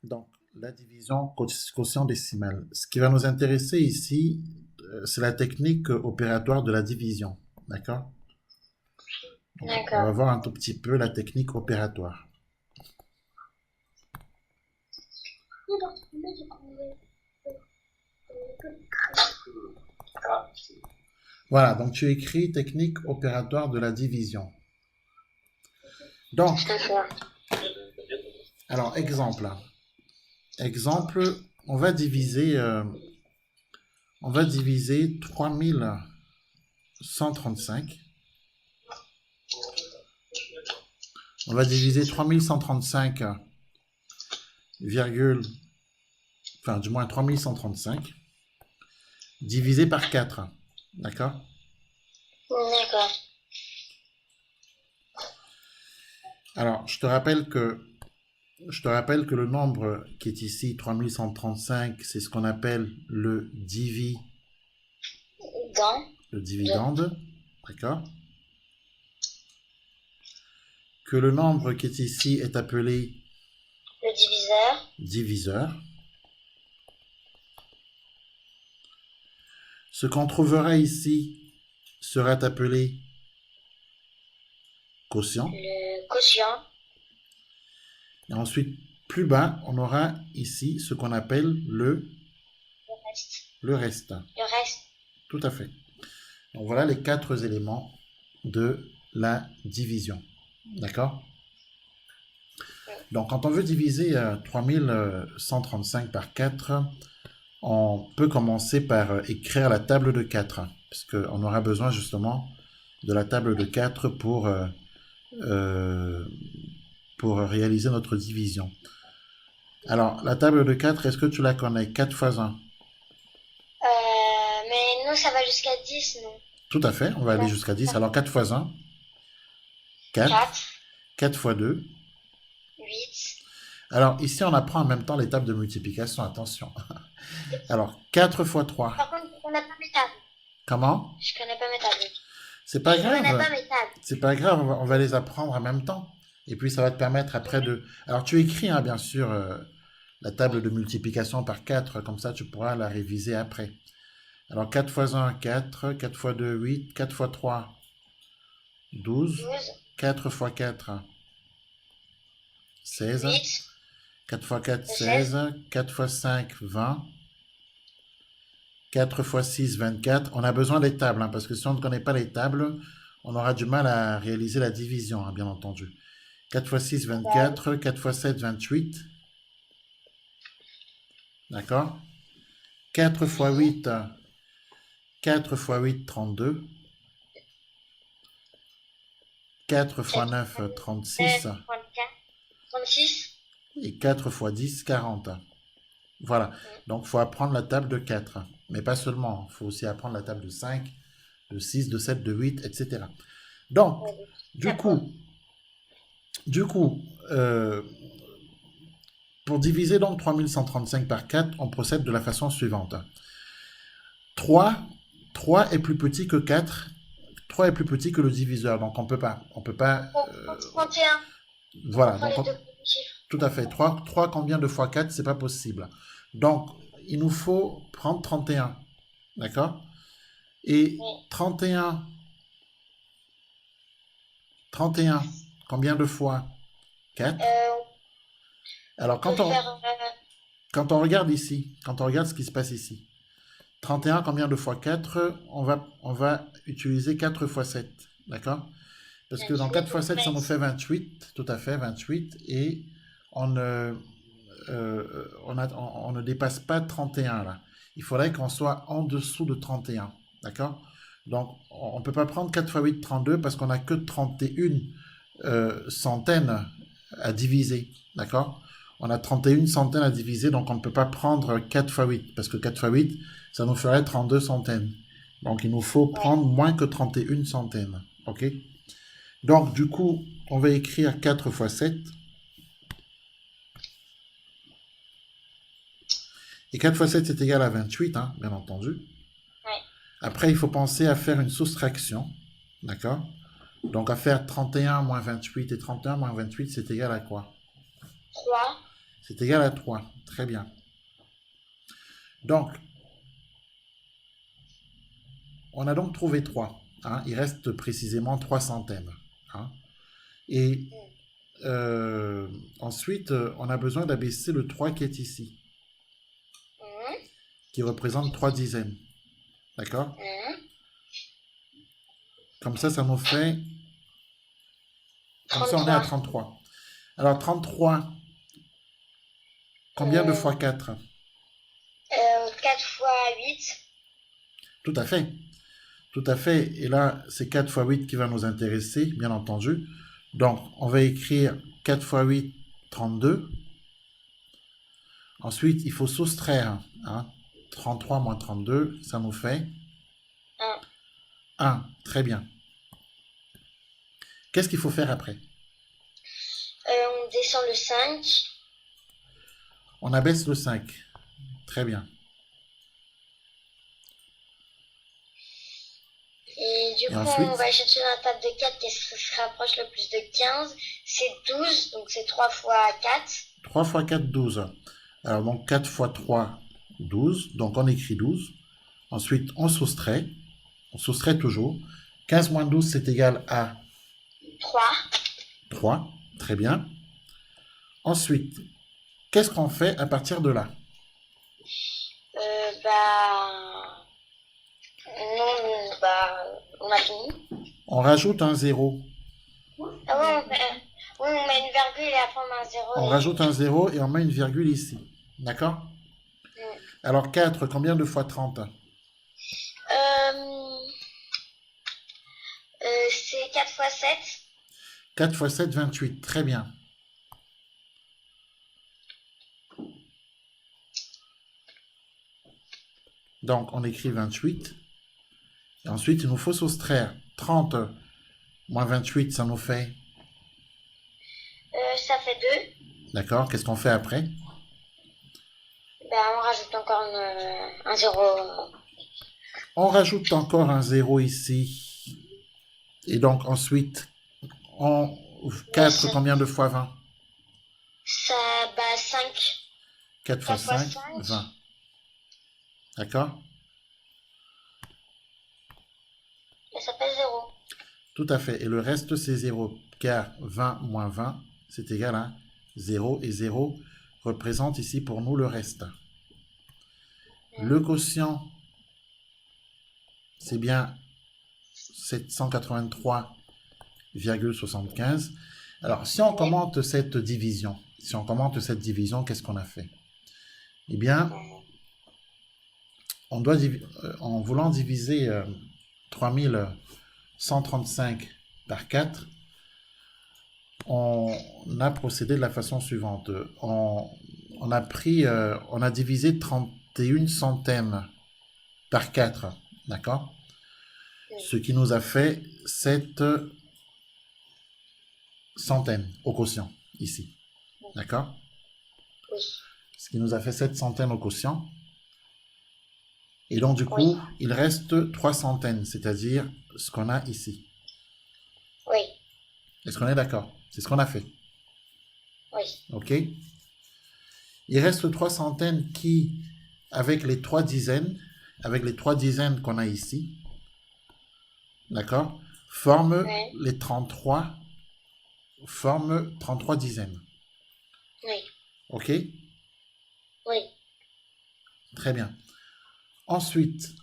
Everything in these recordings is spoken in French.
Donc, la division quotient décimal. Ce qui va nous intéresser ici, c'est la technique opératoire de la division. D'accord? Donc, on va D'accord. voir un tout petit peu la technique opératoire. Voilà, donc tu écris technique opératoire de la division. Donc, C'est ça. alors, exemple. Exemple, on va diviser, on va diviser 3135. On va diviser 3135, enfin, du moins 3135, divisé par 4. D'accord? D'accord. Alors, je te rappelle que le nombre qui est ici, 3135, c'est ce qu'on appelle Dans le de, dividende. D'accord? Que le nombre qui est ici est appelé le diviseur. diviseur. Ce qu'on trouvera ici sera appelé quotient. Le quotient. Et ensuite, plus bas, on aura ici ce qu'on appelle Le reste. le reste. Le reste. Tout à fait. Donc voilà les quatre éléments de la division. D'accord? Donc quand on veut diviser 3135 par 4, on peut commencer par écrire la table de 4, puisqu'on aura besoin justement de la table de 4 euh, pour réaliser notre division. Alors, la table de 4, est-ce que tu la connais? 4 fois un. Mais nous, ça va jusqu'à 10, non? Tout à fait, on va aller Non. jusqu'à 10. Alors 4 fois un, 4. 4, 4 fois 2. 8. Alors ici, on apprend en même temps les tables de multiplication, attention. Alors 4 fois 3. Par contre, on n'a pas mes tables. Comment? Je connais pas mes tables. C'est pas Je connais grave. pas mes tables. C'est pas grave, on va les apprendre en même temps. Et puis ça va te permettre après de... Alors tu écris, hein, bien sûr, la table de multiplication par 4, comme ça tu pourras la réviser après. Alors 4 fois un, 4. 4 fois 2, 8. 4 fois 3, 12. 12, 4 fois 4, 16. 8, 4 fois 4, 16. 16. 4 fois 5, 20. 4 fois 6, 24. On a besoin des tables, hein, parce que si on ne connaît pas les tables, on aura du mal à réaliser la division, hein, bien entendu. 4 fois 6, Bah oui. 24. 4 fois 7, 28. D'accord? 4 fois Oui. 8, 4 fois 8, 32. 4 fois 4, 9, 9, 36. 34, 36. Et 4 fois 10, 40. Voilà. Donc, il faut apprendre la table de 4. Mais pas seulement. Il faut aussi apprendre la table de 5, de 6, de 7, de 8, etc. Donc, du D'accord. coup, du coup, euh, pour diviser donc 3135 par 4, on procède de la façon suivante. 3, 3 est plus petit que 4. 3 est plus petit que le diviseur. Donc, on peut pas. On peut pas. On prend 31. On Voilà. reprend Donc, les deux premiers chiffres. tout à fait. 3 combien de fois 4, c'est pas possible. Donc, il nous faut prendre 31. D'accord? Et Oui. 31, 31, combien de fois 4? On Alors, peut faire quand on regarde ici, quand on regarde ce qui se passe ici, 31, combien de fois 4? On va utiliser 4 fois 7. D'accord? Parce que dans 4 28. fois Donc 7, ça nous fait 28. 28. Tout à fait, 28. Et on ne, on ne dépasse pas 31 là. Il faudrait qu'on soit en dessous de 31. D'accord? Donc, on ne peut pas prendre 4 fois 8, 32 parce qu'on n'a que 31 centaines à diviser. D'accord? On a 31 centaines à diviser, donc on ne peut pas prendre 4 fois 8 parce que 4 fois 8, ça nous ferait 32 centaines. Donc, il nous faut Ouais. prendre moins que 31 centaines. OK? Donc, du coup, on va écrire 4 fois 7. Et 4 fois 7, c'est égal à 28, hein, bien entendu. Ouais. Après, il faut penser à faire une soustraction. D'accord? Donc, à faire 31 moins 28. Et 31 moins 28, c'est égal à quoi? 3. C'est égal à 3. Très bien. Donc, on a donc trouvé 3. Hein. Il reste précisément 3 centaines. Hein. Et ensuite, on a besoin d'abaisser le 3 qui est ici, qui représente 3 dizaines. D'accord? Comme ça nous fait... Comme ça, on est à 33. Alors, 33, combien de fois 4? 4 fois 8. Tout à fait. Tout à fait. Et là, c'est 4 fois 8 qui va nous intéresser, bien entendu. Donc, on va écrire 4 fois 8, 32. Ensuite, il faut soustraire. Hein, 33 moins 32, ça nous fait 1. 1. Très bien. Qu'est-ce qu'il faut faire après? On descend le 5. On abaisse le 5. Très bien. Et du coup, ensuite, on va chercher dans la table de 4 qu'est-ce qui se rapproche le plus de 15. C'est 12, donc c'est 3 fois 4. 3 fois 4, 12. Alors, donc 4 fois 3, 12. Donc, on écrit 12. Ensuite, on soustrait. On soustrait toujours. 15 moins 12, c'est égal à 3. 3. Très bien. Ensuite, qu'est-ce qu'on fait à partir de là? On a fini. On rajoute un 0. Ah ouais, on met une virgule et après on met un 0. On rajoute un 0 et on met une virgule ici. D'accord? Alors 4, combien de fois 30? C'est 4 fois 7. 4 fois 7, 28. Très bien. Donc, on écrit 28. Et ensuite, il nous faut soustraire 30 moins 28, ça nous fait... Ça fait 2. D'accord. Qu'est-ce qu'on fait après? On rajoute encore un 0. On rajoute encore un 0 ici. Et donc, ensuite, on... 4, combien de fois 20? Ça, 5. 4 fois 5, 20. D'accord? Et ça fait 0. Tout à fait. Et le reste, c'est 0. Car 20 moins 20, c'est égal à 0. Et 0 représente ici pour nous le reste. Le quotient, c'est bien 783,75. Alors, si on commente cette division, qu'est-ce qu'on a fait? Eh bien, en voulant diviser 3135 par 4, on a procédé de la façon suivante. On a divisé 31 centaines par 4, d'accord? Ce qui nous a fait 7 centaines au quotient, ici, d'accord? Ce qui nous a fait 7 centaines au quotient. Et donc, du coup, il reste 3 centaines, c'est-à-dire ce qu'on a ici. Oui. Est-ce qu'on est d'accord? C'est ce qu'on a fait. Oui. OK? Il reste 3 centaines qui, avec les 3 dizaines qu'on a ici, d'accord, forment les 33, forment 33 dizaines. Oui. OK? Oui. Très bien. Ensuite,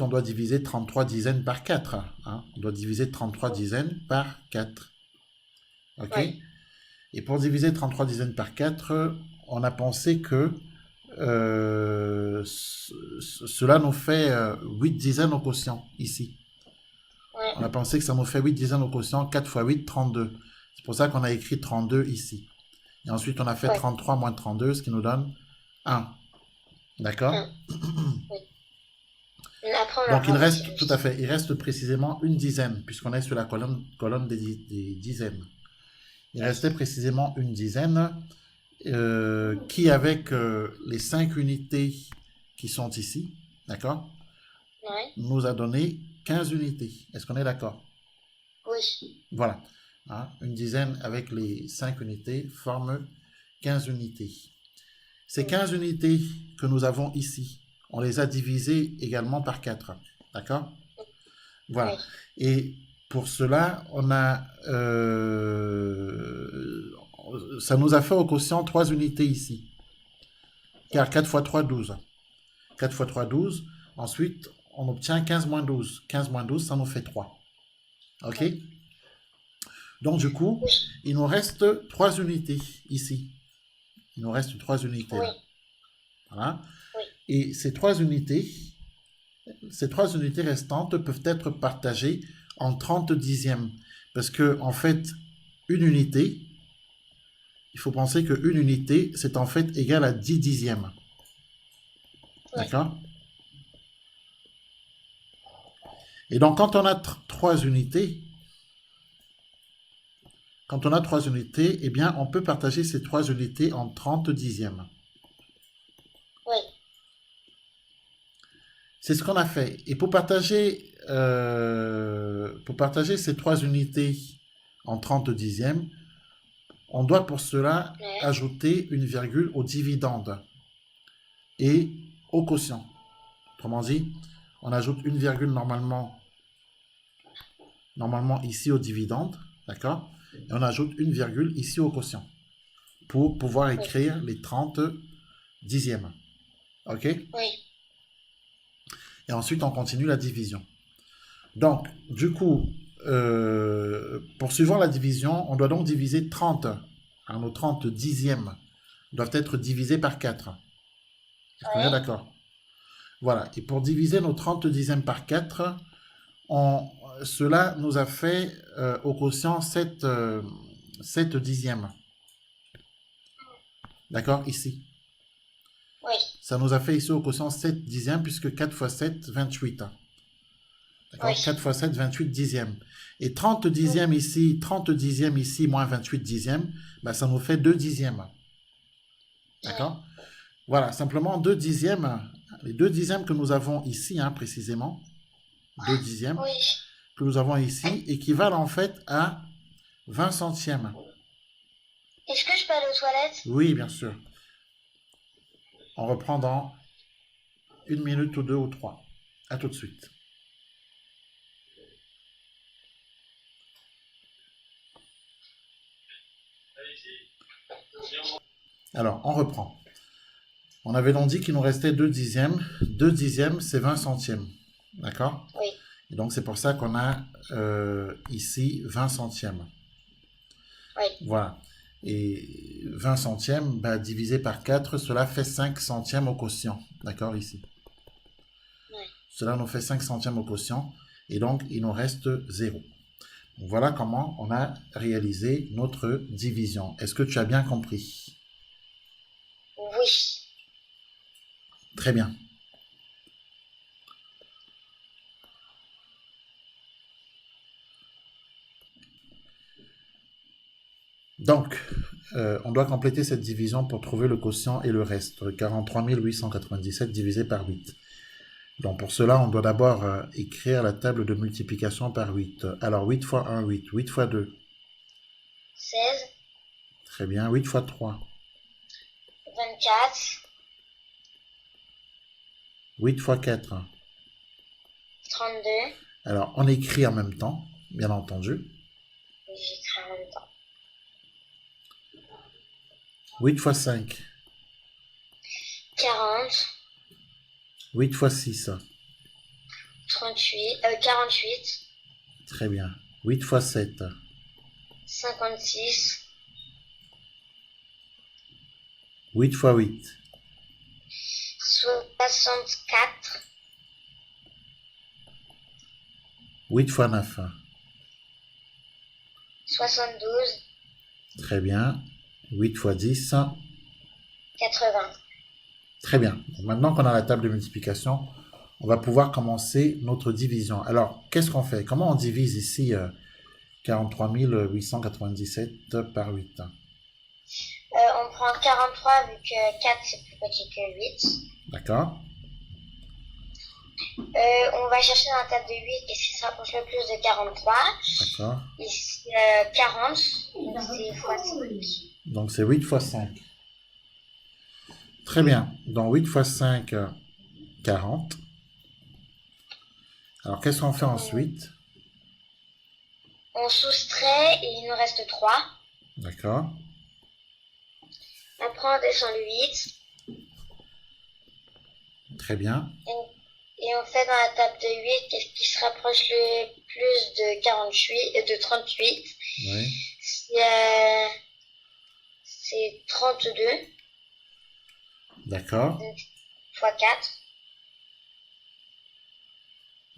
on doit diviser 33 dizaines par 4. Hein? On doit diviser 33 dizaines par 4. OK? Oui. Et pour diviser 33 dizaines par 4, on a pensé que cela nous fait 8 dizaines au quotient, ici. Ouais. On a pensé que ça nous fait 8 dizaines au quotient, 4 fois 8, 32. C'est pour ça qu'on a écrit 32 ici. Et ensuite, on a fait 33 moins 32, ce qui nous donne 1. D'accord? Oui. Donc, il reste, tout à fait, il reste précisément une dizaine, puisqu'on est sur la colonne des dizaines. Il restait précisément une dizaine qui, avec les 5 unités qui sont ici, d'accord, nous a donné 15 unités. Est-ce qu'on est d'accord? Oui. Voilà. Hein, une dizaine avec les 5 unités forme 15 unités. Ces 15 unités que nous avons ici, on les a divisées également par 4. D'accord? Voilà. Oui. Et pour cela, ça nous a fait au quotient 3 unités ici. Car 4 fois 3, 12. 4 fois 3, 12. Ensuite, on obtient 15 moins 12. 15 moins 12, ça nous fait 3. OK? Donc, du coup, Oui. il nous reste 3 unités ici. Il nous reste 3 unités Oui. là. Voilà. Oui. Et ces 3 unités restantes peuvent être partagées en 30 dixièmes. Parce que, en fait, une unité, il faut penser qu'une unité, c'est en fait égal à 10 dixièmes. Oui. D'accord? Et donc, quand on a 3 unités, eh bien, on peut partager ces 3 unités en 30 dixièmes. Oui. C'est ce qu'on a fait. Et pour partager ces 3 unités en 30 dixièmes, on doit pour cela Ouais. ajouter une virgule au dividende et au quotient. Autrement dit, on ajoute une virgule normalement ici au dividende, d'accord? Et on ajoute une virgule ici au quotient pour pouvoir écrire les 30 dixièmes. OK? Oui. Et ensuite, on continue la division. Donc, du coup, poursuivant la division, on doit donc diviser 30. Alors, nos 30 dixièmes doivent être divisés par 4. Est-ce qu'on est d'accord? Voilà. Et pour diviser nos 30 dixièmes par 4, cela nous a fait au quotient 7 dixièmes. D'accord? Ici. Oui. Ça nous a fait ici au quotient 7 dixièmes, puisque 4 fois 7, 28. D'accord? Oui. 4 fois 7, 28 dixièmes. Et 30 dixièmes ici, moins 28 dixièmes, ben ça nous fait 2 dixièmes. D'accord? Voilà, simplement 2 dixièmes, les 2 dixièmes que nous avons ici, hein, précisément, 2 dixièmes Oui. que nous avons ici, équivalent en fait à 20 centièmes. Est-ce que je peux aller aux toilettes? Oui, bien sûr. On reprend dans 1 minute ou 2 ou 3. À tout de suite. Alors, on reprend. On avait donc dit qu'il nous restait 2 dixièmes. 2 dixièmes, c'est 20 centièmes. D'accord? Oui. Et donc, c'est pour ça qu'on a ici 20 centièmes. Oui. Voilà. Et 20 centièmes, bah, divisé par 4, cela fait 5 centièmes au quotient. D'accord, ici. Oui. Cela nous fait 5 centièmes au quotient. Et donc, il nous reste 0. Donc, voilà comment on a réalisé notre division. Est-ce que tu as bien compris? Oui. Très bien. Donc, on doit compléter cette division pour trouver le quotient et le reste. 43 897 divisé par 8. Donc, pour cela, on doit d'abord écrire la table de multiplication par 8. Alors, 8 fois 1, 8. 8 fois 2. 16. Très bien. 8 fois 3. 24. 8 fois 4. 32. Alors, on écrit en même temps, bien entendu. J'écris en même temps. 8 fois 5. 40. 8 fois 6. 48. Très bien. 8 fois 7. 56. 8 fois 8. 64. 8 fois 9. 72. Très bien. 8 fois 10. 80. Très bien. Donc maintenant qu'on a la table de multiplication, on va pouvoir commencer notre division. Alors, qu'est-ce qu'on fait? Comment on divise ici 43 897 par 8? On prend 43 vu que 4 c'est plus petit que 8. D'accord? On va chercher dans la table de 8 qu'est-ce qui se rapproche le plus de 43. D'accord. Ici 40, donc c'est fois 5. Donc c'est 8 fois 5. Très bien. Donc 8 fois 5, 40. Alors, qu'est-ce qu'on fait ensuite? On soustrait et il nous reste 3. D'accord. Après, on descend le 8. Très bien. Et on fait dans la table de 8 qu'est-ce qui se rapproche le plus de 48 et de 38. Oui. C'est 32. D'accord. Donc, fois 4.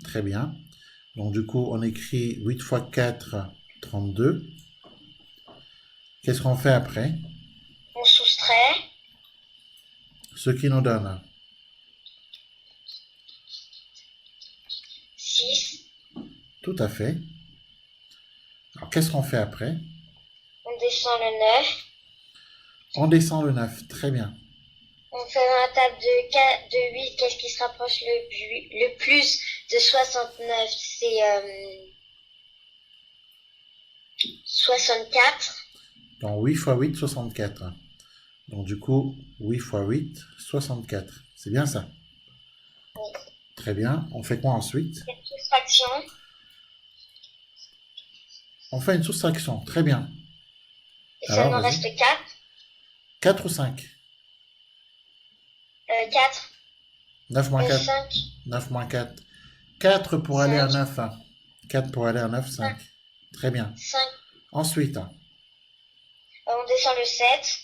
Très bien. Donc, du coup, on écrit 8 fois 4, 32. Qu'est-ce qu'on fait après? On soustrait. Ce qui nous donne 6. tout à fait. Alors, qu'est-ce qu'on fait après? On descend le 9. On descend le 9. Très bien. On fait dans la table de 8 qu'est-ce qui se rapproche le plus de 69. C'est 64. Donc, 8 fois 8, 64. Donc, du coup, 8 fois 8, 64. C'est bien ça? Oui. Très bien. On fait quoi ensuite? Une soustraction. On fait une soustraction. Très bien. Et ça Alors, nous vas-y. reste 4. 4 ou 5? 4. 9 moins 4. 5. 9 moins 4. 4 pour aller à 5. 9. 4 pour aller à 9, 5. Très bien. 5. Ensuite, On descend le 7.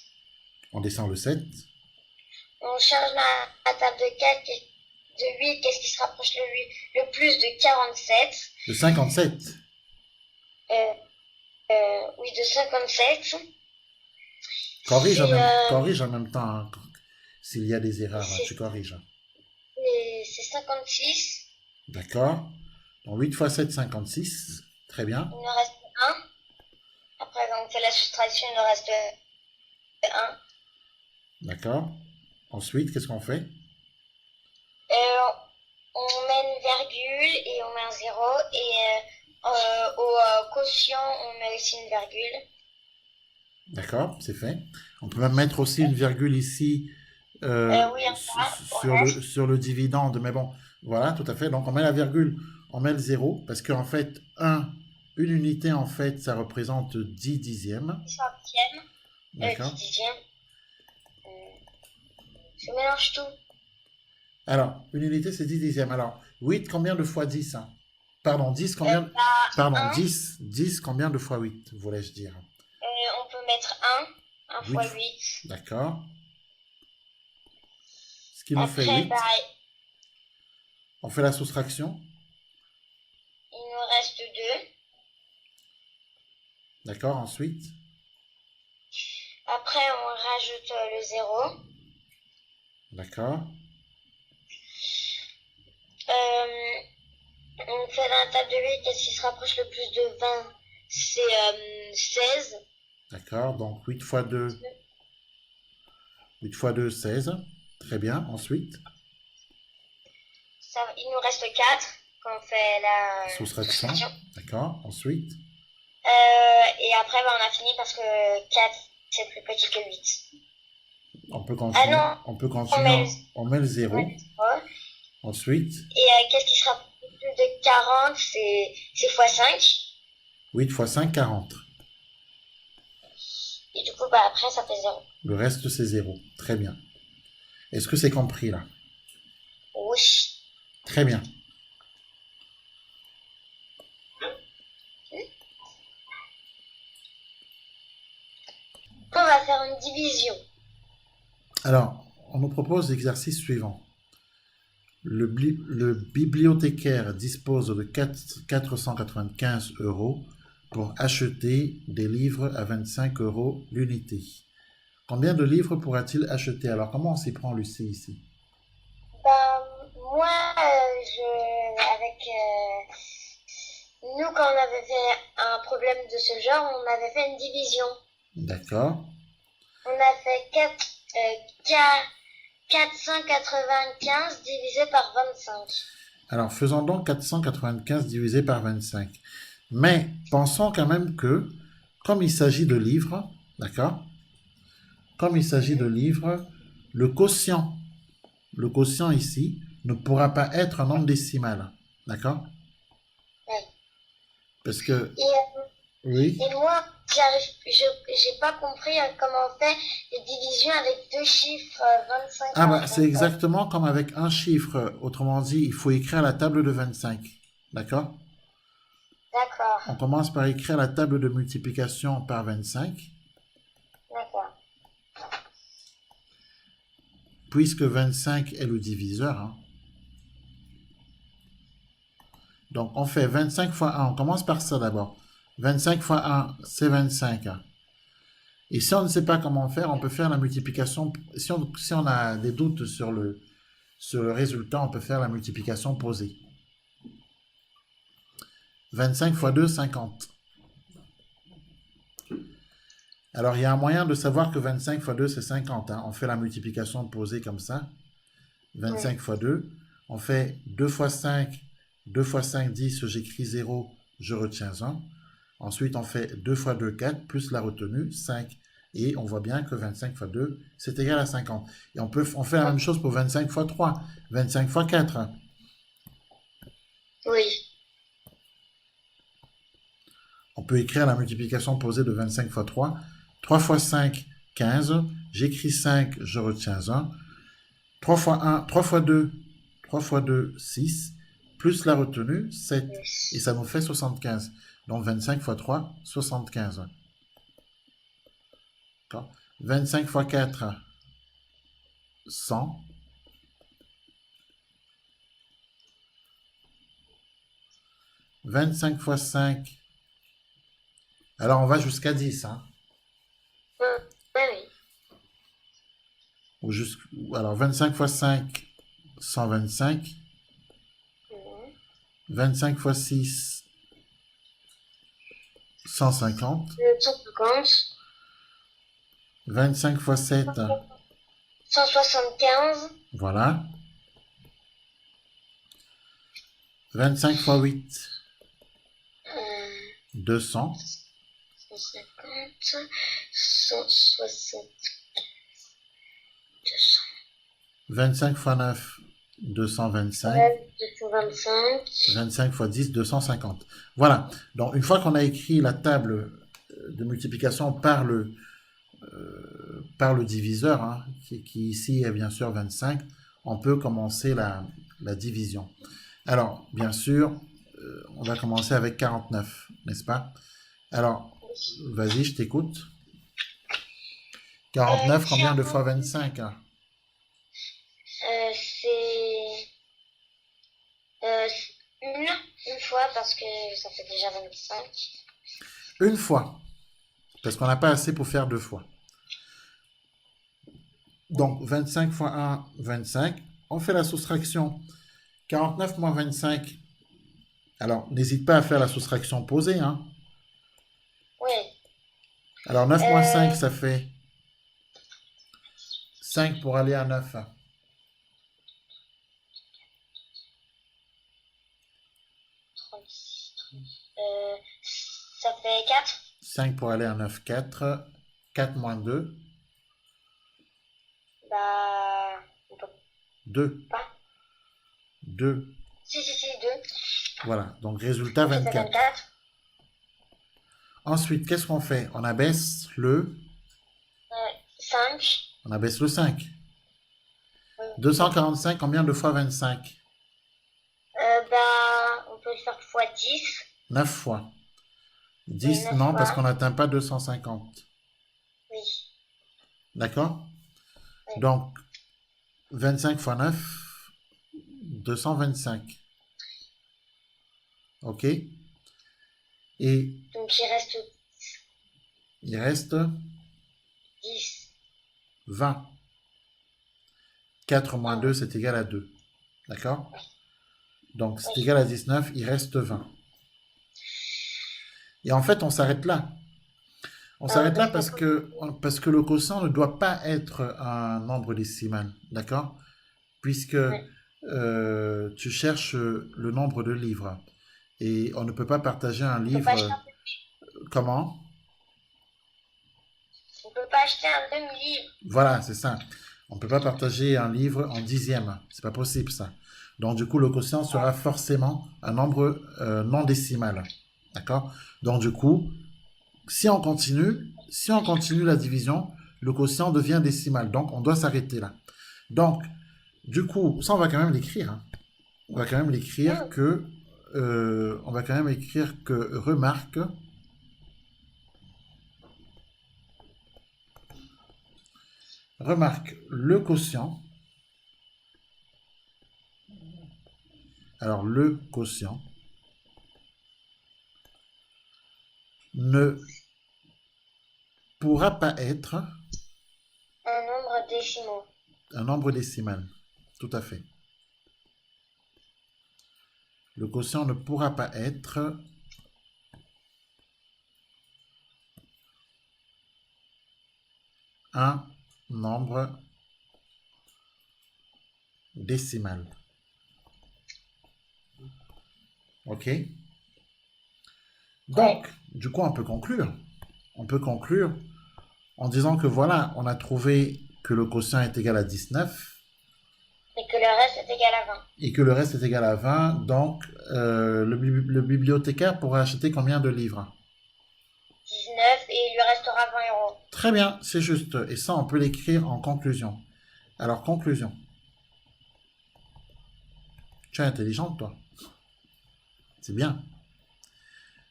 on descend le 7. On change la table de 4, de 8, qu'est-ce qui se rapproche le plus de 47. Le 57. Oui, de 57. Corrige C'est corrige en même temps, hein. S'il y a des erreurs, hein, tu corriges. c'est 56. D'accord. Donc 8 fois 7, 56. Très bien. Il nous reste 1. Après, on fait la soustraction, il nous reste 1. D'accord. Ensuite, qu'est-ce qu'on fait? On met une virgule et on met un 0. Et au quotient, on met aussi une virgule. D'accord, c'est fait. On peut même mettre aussi une virgule ici Oui, sur le dividende. Mais bon, voilà, tout à fait. Donc on met la virgule, on met le 0, parce qu'en fait, une unité, en fait, ça représente 10 dixièmes. 10 centièmes. D'accord. 10 dixièmes. Je mélange tout. Alors, une unité, c'est 10 dixièmes. Alors, 8, combien de fois 10, hein? Pardon, 10, combien... Bah, Pardon, 1. 10, combien de fois 8, voulais-je dire? On peut mettre 1 fois 8. D'accord. Ce qui nous fait Après, 8. On fait la soustraction. Il nous reste 2. D'accord, ensuite. Après, on rajoute le 0. D'accord. On fait dans la table de 8, qu'est-ce qui se rapproche le plus de 20? C'est 16. D'accord, donc 8 fois 2. 8 fois 2, 16. Très bien, ensuite. Il nous reste 4 quand on fait la Soustraction. D'accord, ensuite. Et après, on a fini parce que 4, c'est plus petit que 8. On peut continuer. Ah non, on peut continuer. On met le 0. Ensuite. Et qu'est-ce qui sera plus de 40? C'est x 5. 8 fois 5, 40. Et du coup, après, ça fait 0. Le reste, c'est 0. Très bien. Est-ce que c'est compris là? Oui. Très bien. On va faire une division. Alors, on nous propose l'exercice suivant. Le bibliothécaire dispose de 495 € pour acheter des livres à 25 € l'unité. Combien de livres pourra-t-il acheter? Alors, comment on s'y prend, Lucie, ici? Moi, nous, quand on avait fait un problème de ce genre, on avait fait une division. D'accord. On a fait 495 divisé par 25. Alors, faisons donc 495 divisé par 25. Mais pensons quand même que, comme il s'agit de livres, d'accord? Comme il s'agit de livres, le quotient ici ne pourra pas être un nombre décimal. D'accord? Ouais. Parce que, Et, oui. et moi, j'ai pas compris comment on fait les divisions avec deux chiffres, 25 Ah par bah, c'est 5. exactement comme avec un chiffre. Autrement dit, il faut écrire la table de 25. D'accord? D'accord, On commence par écrire la table de multiplication par 25, d'accord. puisque 25 est le diviseur. Hein. Donc, on fait 25 fois 1. On commence par ça d'abord. 25 fois 1, c'est 25. Et si on ne sait pas comment faire, on peut faire la multiplication. Si on a des doutes sur le résultat, on peut faire la multiplication posée. 25 fois 2, 50. Alors, il y a un moyen de savoir que 25 fois 2, c'est 50. Hein. On fait la multiplication posée comme ça. 25 Oui. fois 2. On fait 2 fois 5. 2 fois 5, 10. J'écris 0. Je retiens 1. Ensuite, on fait 2 fois 2, 4. Plus la retenue, 5. Et on voit bien que 25 fois 2, c'est égal à 50. Et on fait la même chose pour 25 fois 3. 25 fois 4. Oui. On peut écrire la multiplication posée de 25 fois 3. 3 fois 5, 15. J'écris 5, je retiens 1. 3 fois 1, 3 fois 2, 3 fois 2, 6. Plus la retenue, 7. Et ça nous fait 75. Donc 25 fois 3, 75. 25 fois 4, 100. 25 fois 5. Alors on va jusqu'à 10. Hein. Oui, oui. Alors 25 fois 5, 125. Oui. 25 fois 6, 150. 150. 25 fois 7, 175. voilà. 25 fois 8, Euh, 200. 150. 160. 200. 25 fois 9, 225. 225. 25 fois 10, 250. Voilà. Donc, une fois qu'on a écrit la table de multiplication par le diviseur, hein, qui ici est bien sûr 25, on peut commencer la division. Alors, bien sûr, on va commencer avec 49, n'est-ce pas? Alors, vas-y, je t'écoute. 49, combien de fois 25? C'est euh, une fois parce que ça fait déjà 25. Une fois, parce qu'on n'a pas assez pour faire deux fois. Donc, 25 fois 1, 25. On fait la soustraction. 49 moins 25. Alors, n'hésite pas à faire la soustraction posée. Hein. Oui. Alors, 9 moins 5, Euh, ça fait 5 pour aller à 9. 36. Ça fait 4. 5 pour aller à 9, 4. 4 moins 2, Bah, on peut 2. pas. 2. Si, 2. Voilà, donc résultat Ça fait 24. 24. Ensuite, qu'est-ce qu'on fait? On abaisse le 5. Oui. 245, combien de fois 25? Bah, on peut le faire fois 10. 9 fois. Oui, 10, 9 non, parce fois. qu'on n'atteint pas 250. Oui. D'accord? Oui. Donc, 25 fois 9, 225. OK? Et Donc, il reste 10. 20. 4 moins Ah, 2, c'est égal à 2. D'accord? Donc, c'est oui. égal à 19, il reste 20. Et en fait, on s'arrête là. On Ah, s'arrête là parce que le quotient ne doit pas être un nombre décimal. D'accord? Puisque ouais. tu cherches le nombre de livres. Et on ne peut pas partager un On peut pas acheter livre. Comment? on peut pas acheter un demi-livre. Voilà, c'est ça. On ne peut pas partager un livre en dixième. C'est pas possible, ça. Donc, du coup, le quotient sera forcément un nombre non décimal. D'accord? Donc, du coup, si on continue la division, le quotient devient décimal. Donc, on doit s'arrêter là. Donc, du coup, ça, on va quand même l'écrire, hein. On va quand même l'écrire que, on va quand même écrire que remarque le quotient. Alors, le quotient ne pourra pas être Un nombre décimaux. un nombre décimal. Tout à fait. Le quotient ne pourra pas être un nombre décimal. OK? Donc, du coup, on peut conclure. On peut conclure en disant que voilà, on a trouvé que le quotient est égal à 19 Et que le reste est égal à 20. et que le reste est égal à 20. Donc, le bibliothécaire pourra acheter combien de livres? 19 et il lui restera 20 €. Très bien, c'est juste. Et ça, on peut l'écrire en conclusion. Alors, conclusion. Tu es intelligente, toi. C'est bien.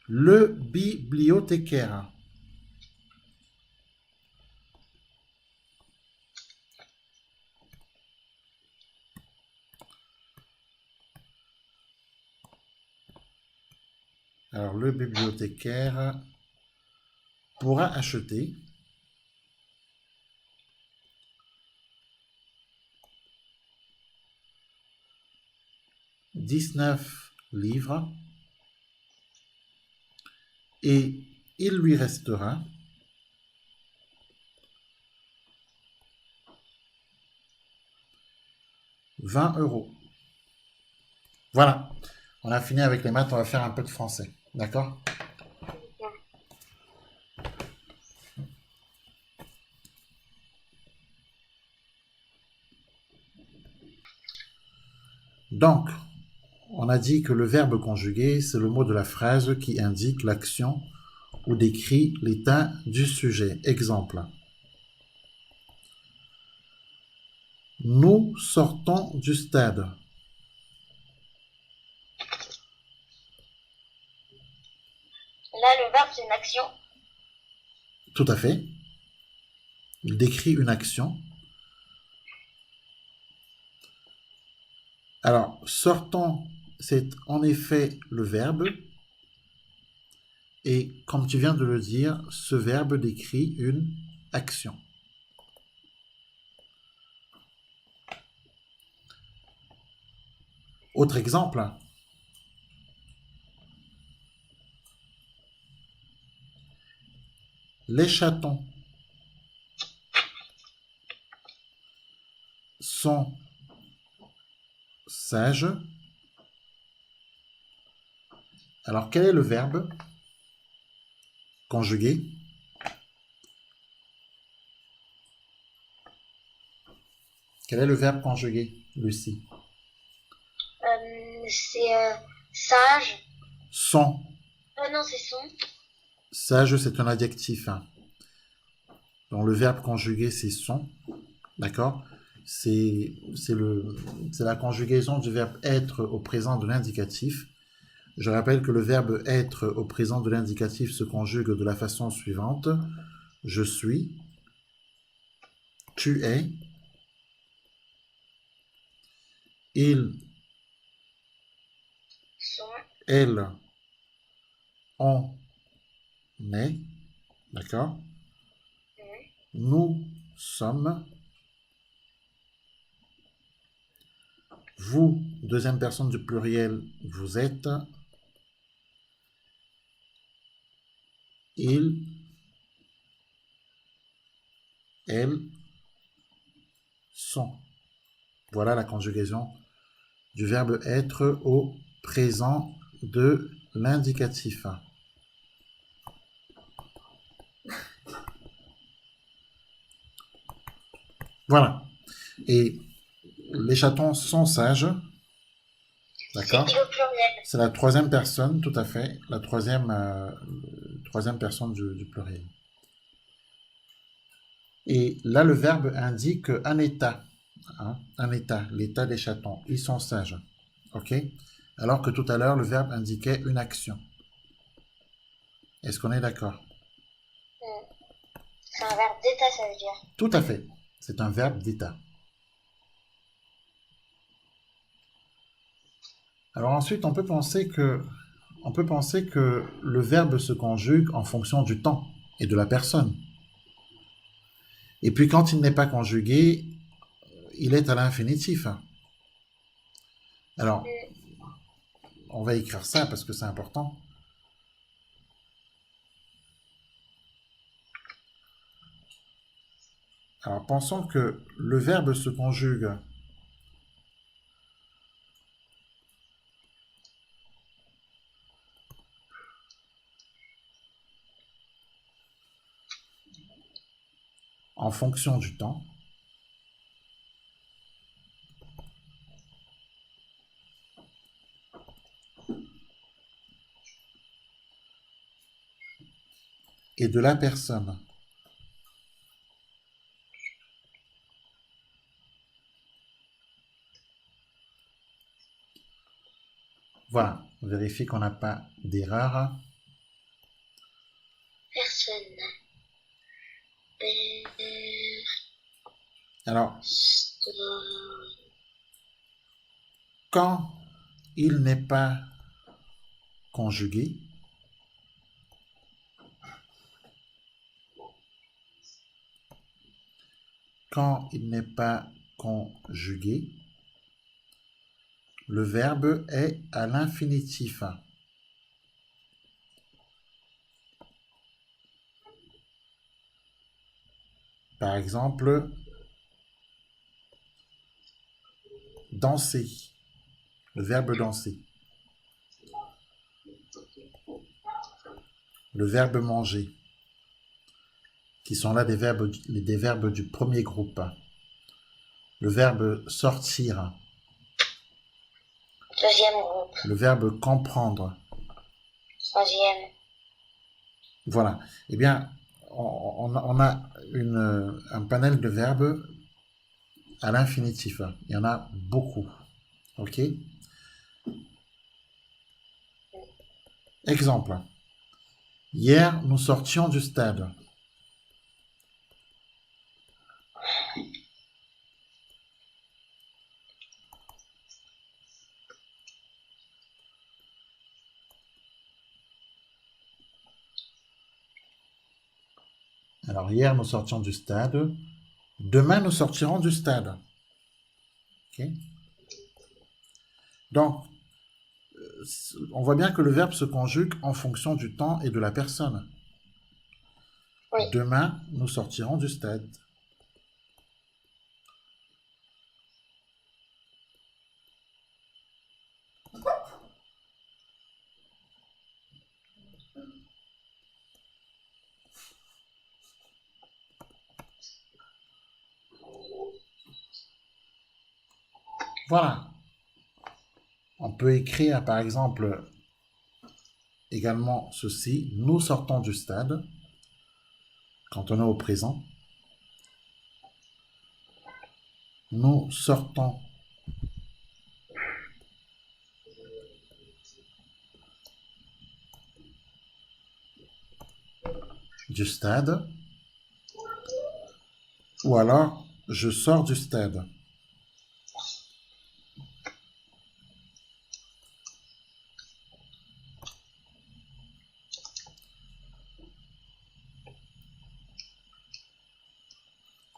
Le bibliothécaire alors le bibliothécaire pourra acheter 19 livres et il lui restera 20 €. Voilà, on a fini avec les maths, on va faire un peu de français. D'accord? Donc, on a dit que le verbe conjugué, c'est le mot de la phrase qui indique l'action ou décrit l'état du sujet. Exemple. Nous sortons du stade. Là, le verbe, c'est une action. Tout à fait. Il décrit une action. Alors, sortons, c'est en effet le verbe. Et comme tu viens de le dire, ce verbe décrit une action. Autre exemple. Les chatons sont sages. Alors, quel est le verbe conjugué? Quel est le verbe conjugué, Lucie? C'est sage. Sont. Non, c'est son. Sage, c'est un adjectif. Donc, le verbe conjugué, c'est sont. D'accord? C'est la conjugaison du verbe être au présent de l'indicatif. Je rappelle que le verbe être au présent de l'indicatif se conjugue de la façon suivante. Je suis, tu es, il, Son. elle, on est, d'accord? Nous sommes, vous, deuxième personne du pluriel, vous êtes, il, elle, sont. Voilà la conjugaison du verbe être au présent de l'indicatif. Voilà. Et les chatons sont sages. C'est D'accord? il au pluriel. C'est la troisième personne, tout à fait. La troisième personne du pluriel. Et là, le verbe indique un état. Hein, un état, l'état des chatons. Ils sont sages. OK? Alors que tout à l'heure, le verbe indiquait une action. Est-ce qu'on est d'accord? C'est un verbe d'état, ça veut dire. Tout à fait. C'est un verbe d'état. Alors ensuite, on peut penser que le verbe se conjugue en fonction du temps et de la personne. Et puis quand il n'est pas conjugué, il est à l'infinitif. Alors, on va écrire ça parce que c'est important. Alors, pensons que le verbe se conjugue en fonction du temps. Et de la personne. Voilà, on vérifie qu'on n'a pas d'erreur. Personne. Alors, quand il n'est pas conjugué, quand il n'est pas conjugué, le verbe est à l'infinitif. Par exemple, danser, le verbe danser. Le verbe manger, qui sont là des verbes du premier groupe. Le verbe sortir, Deuxième groupe. le verbe comprendre. Troisième. Voilà. Eh bien, on a un panel de verbes à l'infinitif. Il y en a beaucoup. OK? Exemple. Hier, nous sortions du stade. Alors, hier, nous sortions du stade. Demain, nous sortirons du stade. OK? Donc, on voit bien que le verbe se conjugue en fonction du temps et de la personne. Oui. Demain, nous sortirons du stade. Voilà. On peut écrire, par exemple, également ceci. Nous sortons du stade. Quand on est au présent. Nous sortons du stade. Ou alors, je sors du stade.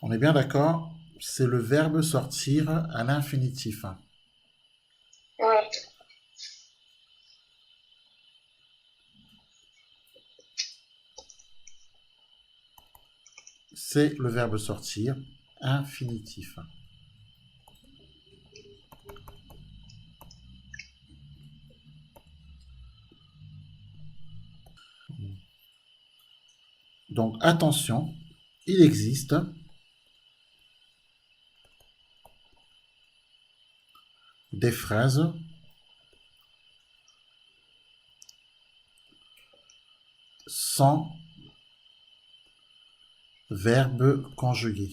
On est bien d'accord? C'est le verbe sortir à l'infinitif. Oui. C'est le verbe sortir, infinitif. Donc attention, il existe des phrases sans verbe conjugué.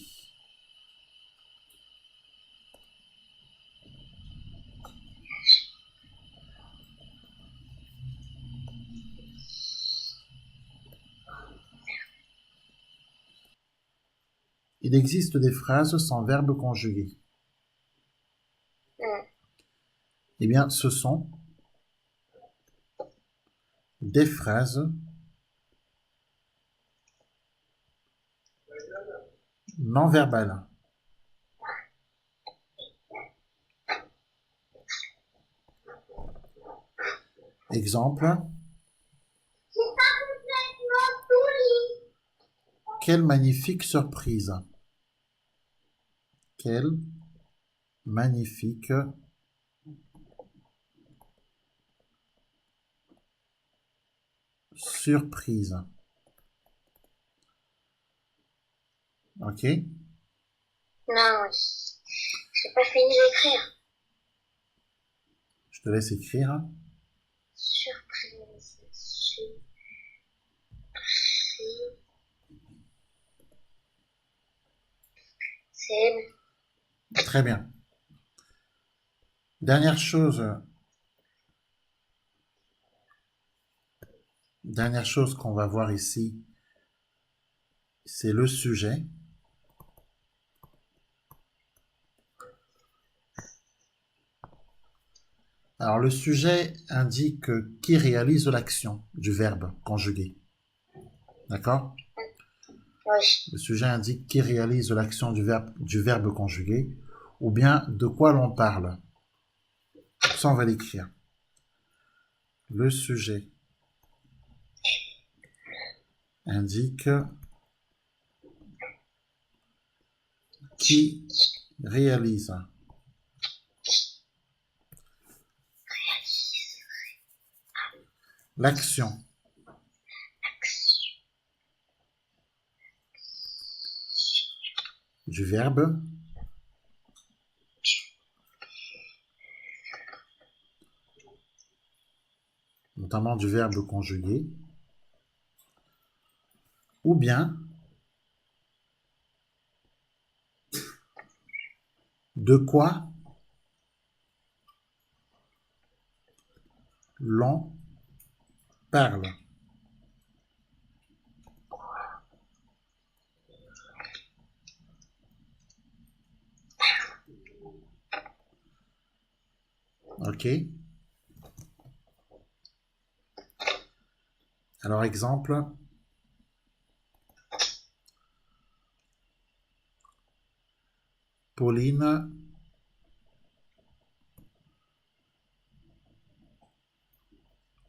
Il existe des phrases sans verbe conjugué. Eh bien, ce sont des phrases non verbales. Exemple. Quelle magnifique surprise. Quelle magnifique surprise. Ok? Non, j'ai pas fini d'écrire. Je te laisse écrire. Surprise. C'est Très bien. Dernière chose qu'on va voir ici, c'est le sujet. Alors, le sujet indique qui réalise l'action du verbe conjugué. D'accord? oui. Le sujet indique qui réalise l'action du verbe conjugué, ou bien de quoi l'on parle. Ça, on va l'écrire. Le sujet indique qui réalise l'action du verbe notamment du verbe conjugué, ou bien de quoi l'on parle. Ok? Alors, exemple. Pauline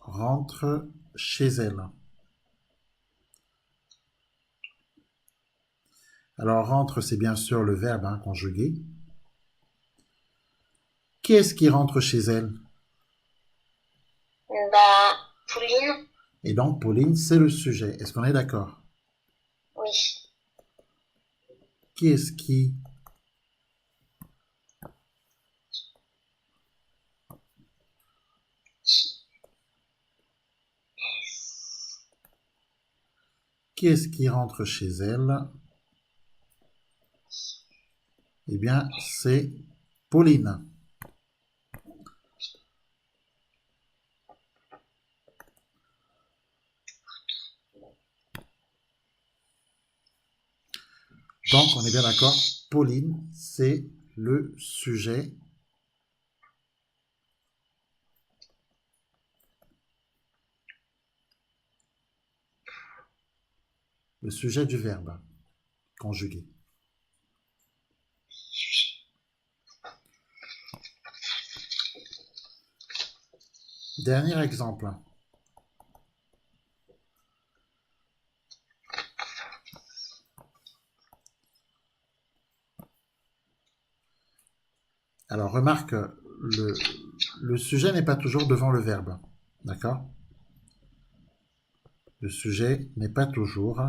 rentre chez elle. Alors, rentre, c'est bien sûr le verbe conjugué. Qui est-ce qui rentre chez elle? Bah, Pauline. Et donc, Pauline, c'est le sujet. Est-ce qu'on est d'accord? Oui. Qui est-ce qui Qui est-ce qui rentre chez elle? Eh bien, c'est Pauline. Donc, on est bien d'accord. Pauline, c'est le sujet. Le sujet du verbe conjugué. Dernier exemple. Alors, remarque, le sujet n'est pas toujours devant le verbe. D'accord? Le sujet n'est pas toujours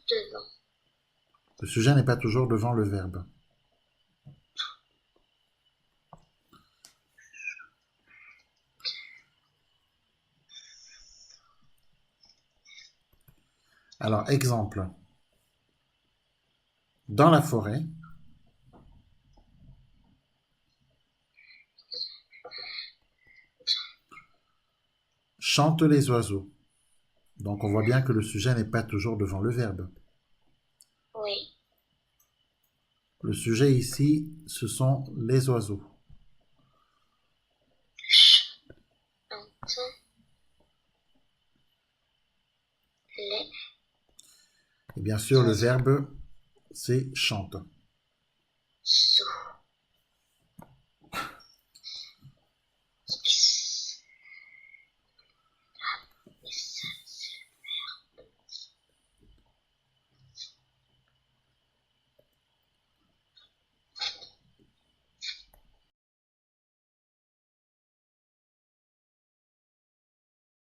devant. Le sujet n'est pas toujours devant le verbe. Alors, exemple. Dans la forêt, chantent les oiseaux. Donc, on voit bien que le sujet n'est pas toujours devant le verbe. Oui. Le sujet ici, ce sont les oiseaux. Entend les Et bien sûr, le oiseaux. verbe, c'est chante. Sous.